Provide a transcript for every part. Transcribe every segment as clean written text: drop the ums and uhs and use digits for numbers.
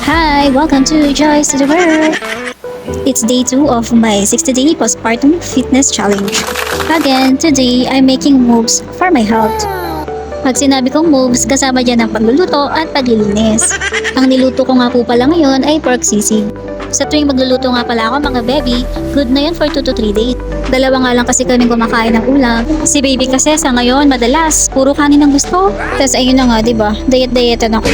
Hi! Welcome to Joyce to the World! It's day 2 of my 60-day postpartum fitness challenge. Again, today, I'm making moves for my health. Pag sinabi kong moves, kasama dyan ang pagluluto at paglilinis. Ang niluto ko nga po pala ngayon ay pork sisig. Sa tuwing magluluto nga pala ako mga baby, good na yun for 2 to 3 days. Dalawa nga lang kasi kaming kumakain ng ulam. Si baby kasi sa ngayon, madalas, puro kanin ang gusto. Tapos ayun na nga, diba? Diet-dietan ako.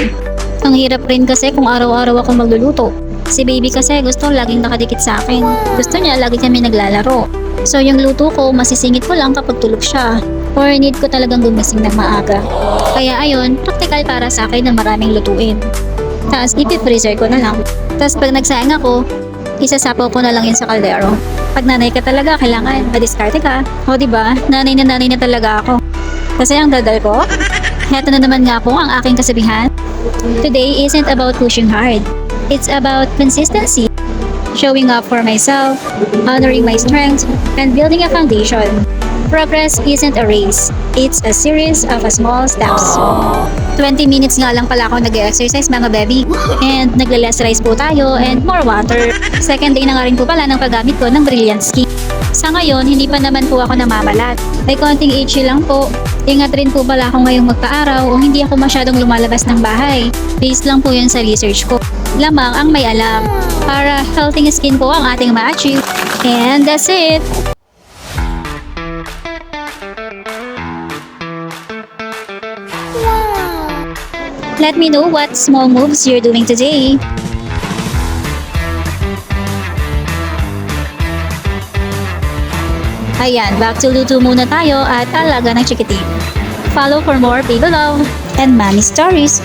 Ang hirap rin kasi kung araw-araw ako magluluto. Si baby kasi gusto laging nakadikit sa akin. Gusto niya lagi kami naglalaro. So yung luto ko, masisingit ko lang kapag tulog siya. Or need ko talagang gumising ng maaga. Kaya ayun, practical para sa akin na maraming lutuin. Tapos ipipreserve ko na lang. Tapos pag nagsaing ako, isasapaw ko na lang yun sa kaldero. Pag nanay ka talaga, kailangan madiskarte ka. O diba, nanay na talaga ako. Kasi ang dadal ko, heto na naman nga po ang aking kasabihan. Today isn't about pushing hard. It's about consistency. Showing up for myself, honoring my strengths, and building a foundation. Progress isn't a race. It's a series of small steps. 20 minutes nga lang pala ako nag-exercise mga baby. And nagle-less rice po tayo and more water. Second day na nga rin po pala ng paggamit ko ng Brilliant Skin. Sa ngayon, hindi pa naman po ako namamalat. May konting itchy lang po. Ingat rin po pala ako ngayong magpa-araw o hindi ako masyadong lumalabas ng bahay. Based lang po yun sa research ko. Lamang ang may alam. Para healthy skin po ang ating ma-achieve. And that's it! Let me know what small moves you're doing today. Ayan, back to luto muna tayo at alaga ng chikiting. Follow for more baby love and mommy stories.